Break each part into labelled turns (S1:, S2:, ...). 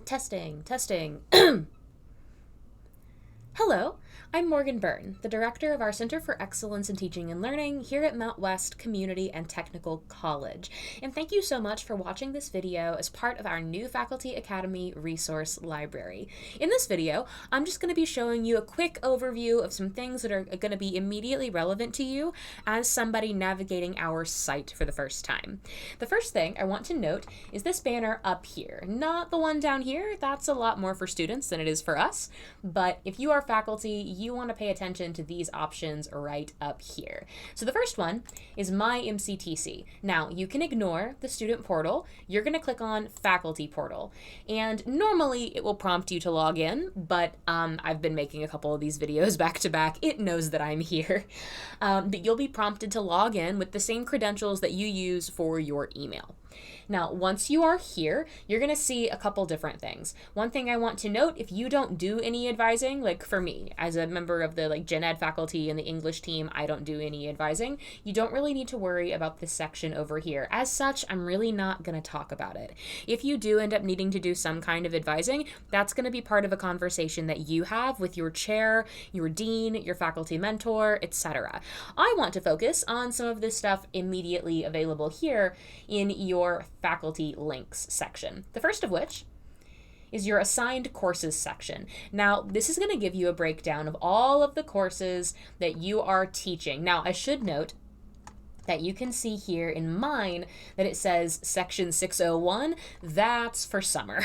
S1: Testing, testing. Hello, I'm Morgan Byrne, the director of our Center for Excellence in Teaching and Learning here at Mountwest Community and Technical College. And thank you so much for watching this video as part of our new Faculty Academy resource library. In this video, I'm just going to be showing you a quick overview of some things that are going to be immediately relevant to you as somebody navigating our site for the first time. The first thing I want to note is this banner up here, not the one down here. That's a lot more for students than it is for us, but if you are faculty, you want to pay attention to these options right up here. So the first one is My MCTC. Now, you can ignore the student portal. You're going to click on Faculty Portal. And normally it will prompt you to log in, but I've been making a couple of these videos back to back. It knows that I'm here. But you'll be prompted to log in with the same credentials that you use for your email. Now, once you are here, you're going to see a couple different things. One thing I want to note, if you don't do any advising, like for me, as a member of the Gen Ed faculty and the English team, I don't do any advising. You don't really need to worry about this section over here. As such, I'm really not going to talk about it. If you do end up needing to do some kind of advising, that's going to be part of a conversation that you have with your chair, your dean, your faculty mentor, etc. I want to focus on some of this stuff immediately available here in your faculty links section. The first of which is your assigned courses section. Now, this is going to give you a breakdown of all of the courses that you are teaching. Now, I should note that you can see here in mine that it says section 601. That's for summer.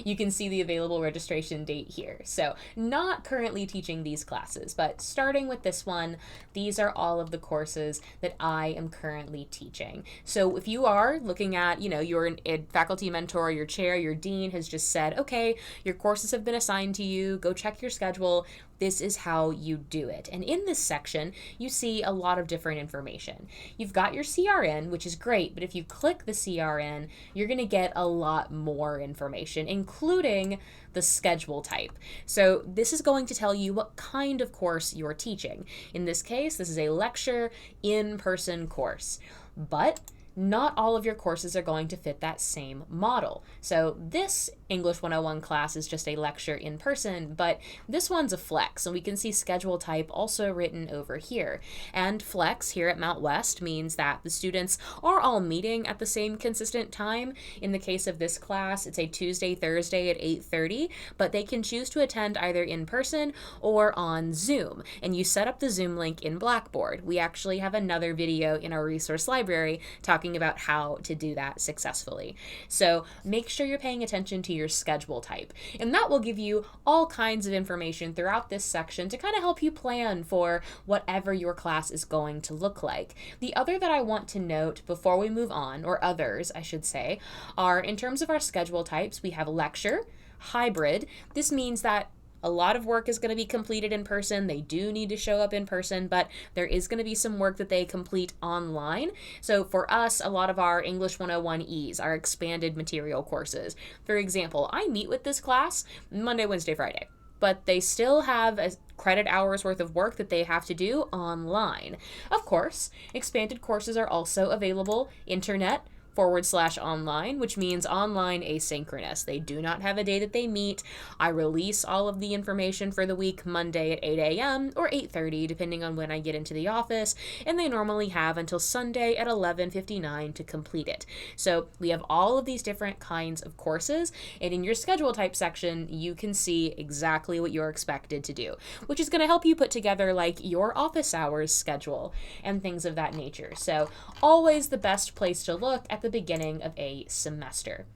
S1: You can see the available registration date here. So not currently teaching these classes, but starting with this one, these are all of the courses that I am currently teaching. So if you are looking at, your faculty mentor, your chair, your dean has just said, okay, your courses have been assigned to you, go check your schedule. This is how you do it. And in this section, you see a lot of different information. You've got your CRN, which is great, but if you click the CRN, you're going to get a lot more information, including the schedule type. So this is going to tell you what kind of course you're teaching. In this case, this is a lecture in-person course. But not all of your courses are going to fit that same model. So this English 101 class is just a lecture in person, but this one's a flex, and we can see schedule type also written over here. And flex here at Mountwest means that the students are all meeting at the same consistent time. In the case of this class, it's a Tuesday, Thursday at 8:30, but they can choose to attend either in person or on Zoom. And you set up the Zoom link in Blackboard. We actually have another video in our resource library talking about how to do that successfully. So make sure you're paying attention to your schedule type, and that will give you all kinds of information throughout this section to kind of help you plan for whatever your class is going to look like. The other that I want to note before we move on, or others I should say, are in terms of our schedule types, we have lecture, hybrid. This means that a lot of work is going to be completed in person. They do need to show up in person, but there is going to be some work that they complete online. So for us, a lot of our English 101Es, our expanded material courses. For example, I meet with this class Monday, Wednesday, Friday, but they still have a credit hours worth of work that they have to do online. Of course, expanded courses are also available internet/online, which means online asynchronous. They do not have a day that they meet. I release all of the information for the week Monday at 8 a.m. or 8:30, depending on when I get into the office, and they normally have until Sunday at 11:59 to complete it. So we have all of these different kinds of courses, and in your schedule type section, you can see exactly what you're expected to do, which is going to help you put together your office hours schedule and things of that nature. So always the best place to look at the beginning of a semester.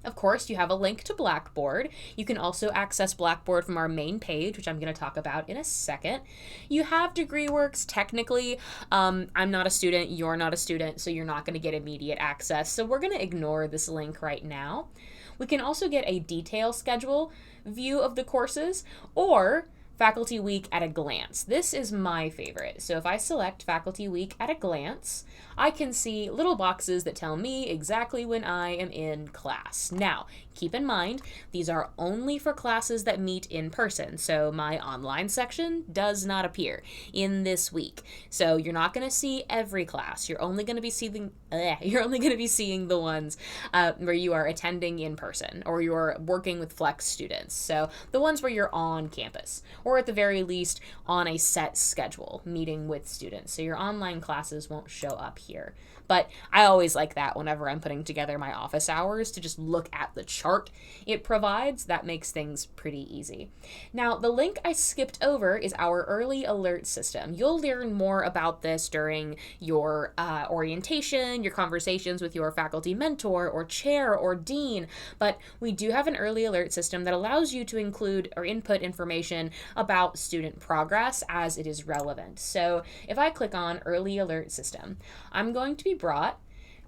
S1: Of course, you have a link to Blackboard. You can also access Blackboard from our main page, which I'm going to talk about in a second. You have DegreeWorks. Technically, I'm not a student, you're not a student, so you're not going to get immediate access. So we're going to ignore this link right now. We can also get a detail schedule view of the courses, or Faculty Week at a glance. This is my favorite. So if I select Faculty Week at a glance, I can see little boxes that tell me exactly when I am in class. Now, keep in mind, these are only for classes that meet in person. So my online section does not appear in this week. So you're not going to see every class. You're only going to be seeing the ones where you are attending in person or you're working with flex students. So the ones where you're on campus or at the very least on a set schedule meeting with students. So your online classes won't show up here. But I always like that whenever I'm putting together my office hours to just look at the chart it provides. That makes things pretty easy. Now, the link I skipped over is our early alert system. You'll learn more about this during your orientation, your conversations with your faculty mentor or chair or dean, but we do have an early alert system that allows you to include or input information about student progress as it is relevant. So if I click on early alert system, I'm going to be brought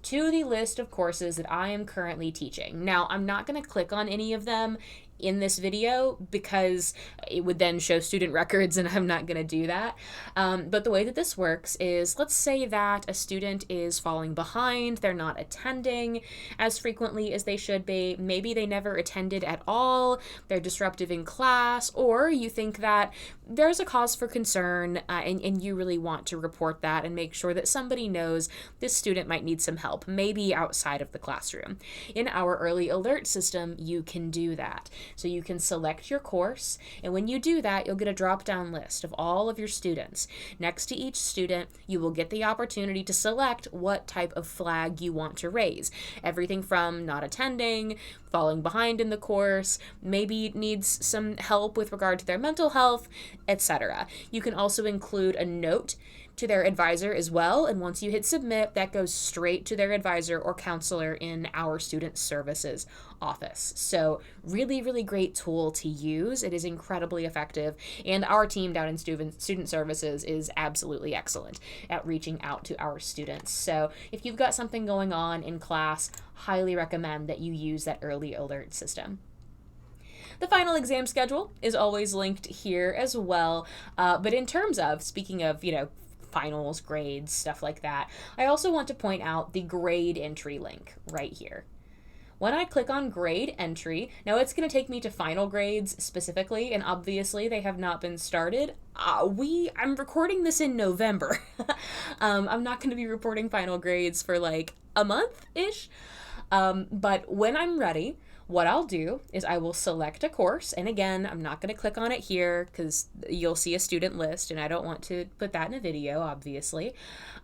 S1: to the list of courses that I am currently teaching. Now, I'm not going to click on any of them in this video because it would then show student records and I'm not going to do that. But the way that this works is, let's say that a student is falling behind, they're not attending as frequently as they should be, maybe they never attended at all, they're disruptive in class, or you think that there's a cause for concern and you really want to report that and make sure that somebody knows this student might need some help, maybe outside of the classroom. In our early alert system, you can do that. So you can select your course, and when you do that, you'll get a drop-down list of all of your students. Next to each student, you will get the opportunity to select what type of flag you want to raise. Everything from not attending, falling behind in the course, maybe needs some help with regard to their mental health, etc. You can also include a note to their advisor as well, and once you hit submit, that goes straight to their advisor or counselor in our student services office. So really, really great tool to use. It is incredibly effective, and our team down in student services is absolutely excellent at reaching out to our students. So if you've got something going on in class, highly recommend that you use that early alert system. The final exam schedule is always linked here as well, but in terms of, speaking of, finals, grades, stuff like that, I also want to point out the grade entry link right here. When I click on grade entry, now it's going to take me to final grades specifically, and obviously they have not been started. I'm recording this in November. I'm not going to be reporting final grades for like a month-ish, but when I'm ready, what I'll do is I will select a course, and again, I'm not going to click on it here because you'll see a student list, and I don't want to put that in a video, obviously.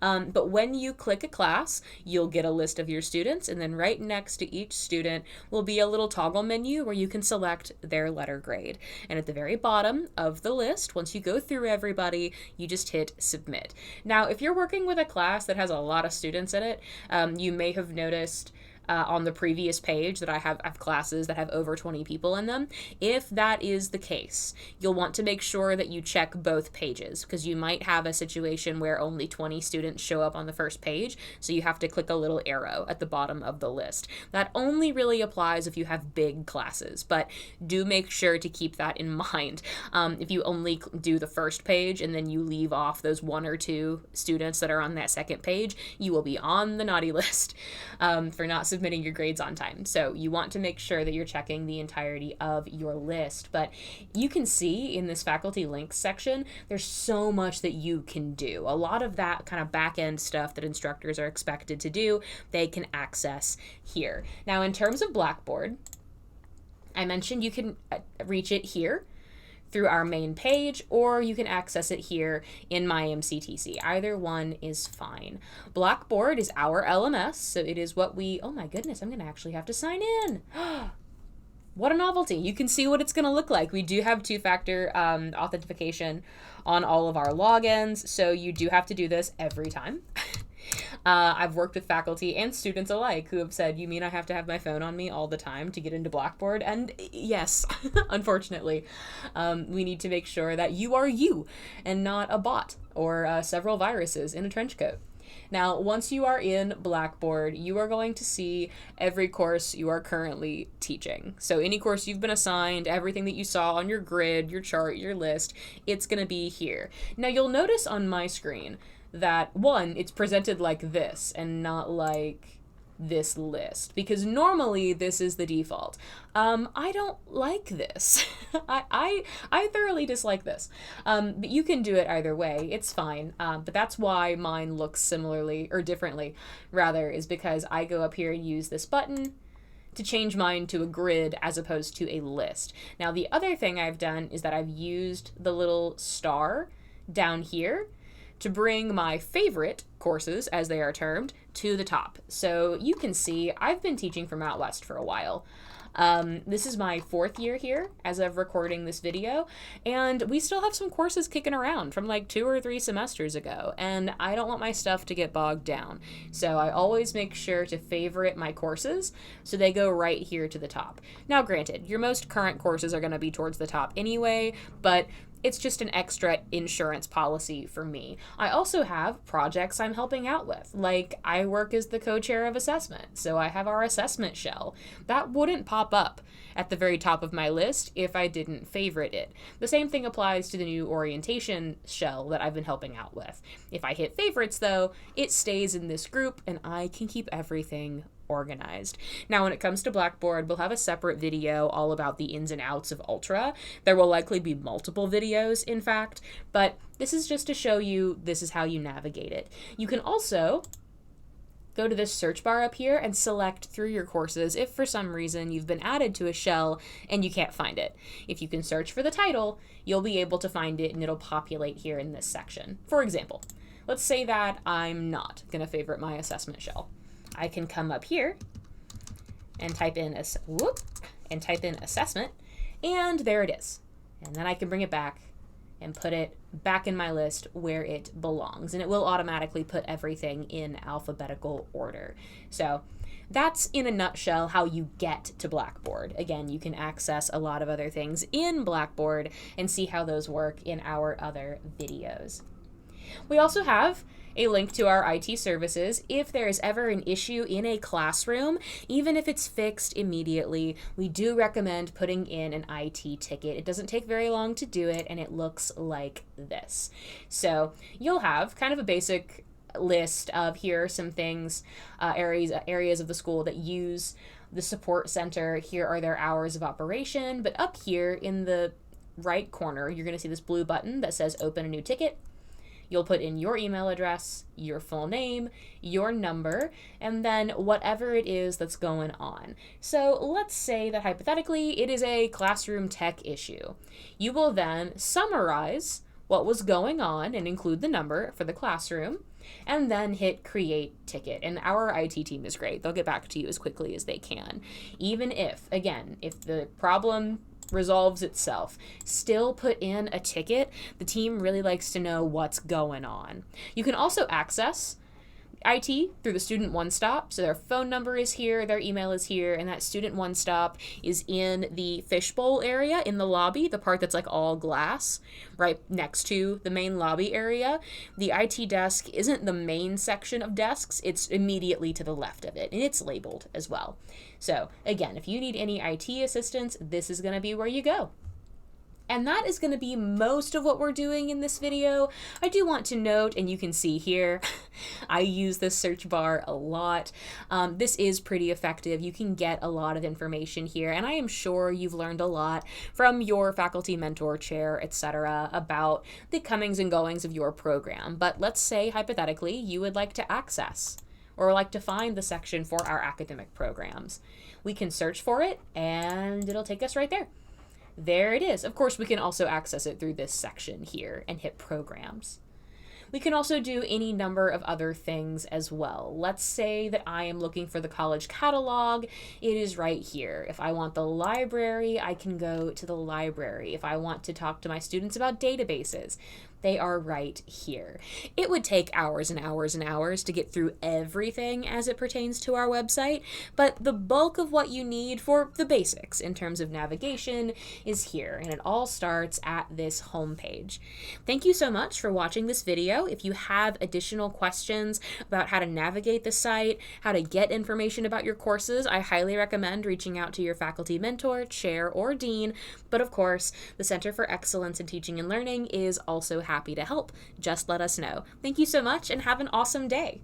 S1: But when you click a class, you'll get a list of your students, and then right next to each student will be a little toggle menu where you can select their letter grade. And at the very bottom of the list, once you go through everybody, you just hit submit. Now, if you're working with a class that has a lot of students in it, you may have noticed on the previous page that I have classes that have over 20 people in them. If that is the case, you'll want to make sure that you check both pages, because you might have a situation where only 20 students show up on the first page, so you have to click a little arrow at the bottom of the list. That only really applies if you have big classes, but do make sure to keep that in mind. If you only do the first page and then you leave off those one or two students that are on that second page, you will be on the naughty list for not submitting your grades on time. So you want to make sure that you're checking the entirety of your list. But you can see in this faculty links section, there's so much that you can do. A lot of that kind of back end stuff that instructors are expected to do, they can access here. Now, in terms of Blackboard, I mentioned you can reach it here through our main page, or you can access it here in my MCTC. Either one is fine. Blackboard is our LMS, so it is what we, oh my goodness, I'm gonna actually have to sign in. What a novelty. You can see what it's gonna look like. We do have two-factor authentication on all of our logins, so you do have to do this every time. I've worked with faculty and students alike who have said, you mean I have to have my phone on me all the time to get into Blackboard? And yes, unfortunately, we need to make sure that you are you and not a bot or several viruses in a trench coat. Now, once you are in Blackboard, you are going to see every course you are currently teaching. So any course you've been assigned, everything that you saw on your grid, your chart, your list, it's going to be here. Now, you'll notice on my screen that, one, it's presented like this and not like this list, because normally this is the default. I don't like this. I thoroughly dislike this. But you can do it either way. It's fine. But that's why mine looks similarly, or differently, rather, is because I go up here and use this button to change mine to a grid as opposed to a list. Now, the other thing I've done is that I've used the little star down here to bring my favorite courses, as they are termed, to the top. So you can see I've been teaching for Mountwest for a while. This is my 4th year here as of recording this video, and we still have some courses kicking around from like 2 or 3 semesters ago, and I don't want my stuff to get bogged down. So I always make sure to favorite my courses so they go right here to the top. Now, granted, your most current courses are going to be towards the top anyway, but it's just an extra insurance policy for me. I also have projects I'm helping out with. Like, I work as the co-chair of assessment, so I have our assessment shell. That wouldn't pop up at the very top of my list if I didn't favorite it. The same thing applies to the new orientation shell that I've been helping out with. If I hit favorites, though, it stays in this group and I can keep everything organized. Now, when it comes to Blackboard, we'll have a separate video all about the ins and outs of Ultra. There will likely be multiple videos, in fact, but this is just to show you this is how you navigate it. You can also go to this search bar up here and select through your courses if for some reason you've been added to a shell and you can't find it. If you can search for the title, you'll be able to find it and it'll populate here in this section. For example, let's say that I'm not going to favorite my assessment shell. I can come up here and type in assessment, and there it is. And then I can bring it back and put it back in my list where it belongs, and it will automatically put everything in alphabetical order. So that's in a nutshell how you get to Blackboard. Again, you can access a lot of other things in Blackboard and see how those work in our other videos. We also have a link to our IT services. If there is ever an issue in a classroom, even if it's fixed immediately, we do recommend putting in an IT ticket. It doesn't take very long to do it, and it looks like this. So you'll have kind of a basic list of here are some things, areas of the school that use the support center. Here are their hours of operation, but up here in the right corner, you're going to see this blue button that says open a new ticket. You'll put in your email address, your full name, your number, and then whatever it is that's going on. So let's say that hypothetically it is a classroom tech issue. You will then summarize what was going on and include the number for the classroom, and then hit create ticket. And our IT team is great. They'll get back to you as quickly as they can. Even if, again, if the problem resolves itself, still put in a ticket. The team really likes to know what's going on. You can also access IT through the Student One Stop. So their phone number is here, their email is here, and that Student One Stop is in the fishbowl area in the lobby, the part that's like all glass, right next to the main lobby area. The IT desk isn't the main section of desks, it's immediately to the left of it, and it's labeled as well. So again, if you need any IT assistance, this is going to be where you go. And that is going to be most of what we're doing in this video. I do want to note, and you can see here, I use this search bar a lot. This is pretty effective. You can get a lot of information here, and I am sure you've learned a lot from your faculty mentor chair, etc., about the comings and goings of your program. But let's say, hypothetically, you would like to access or like to find the section for our academic programs. We can search for it, and it'll take us right there. There it is. Of course, we can also access it through this section here and hit programs. We can also do any number of other things as well. Let's say that I am looking for the college catalog. It is right here. If I want the library, I can go to the library. If I want to talk to my students about databases, They are right here. It would take hours and hours and hours to get through everything as it pertains to our website, but the bulk of what you need for the basics in terms of navigation is here, and it all starts at this homepage. Thank you so much for watching this video. If you have additional questions about how to navigate the site, how to get information about your courses, I highly recommend reaching out to your faculty mentor, chair, or dean. But of course, the Center for Excellence in Teaching and Learning is also happy to help. Just let us know. Thank you so much and have an awesome day.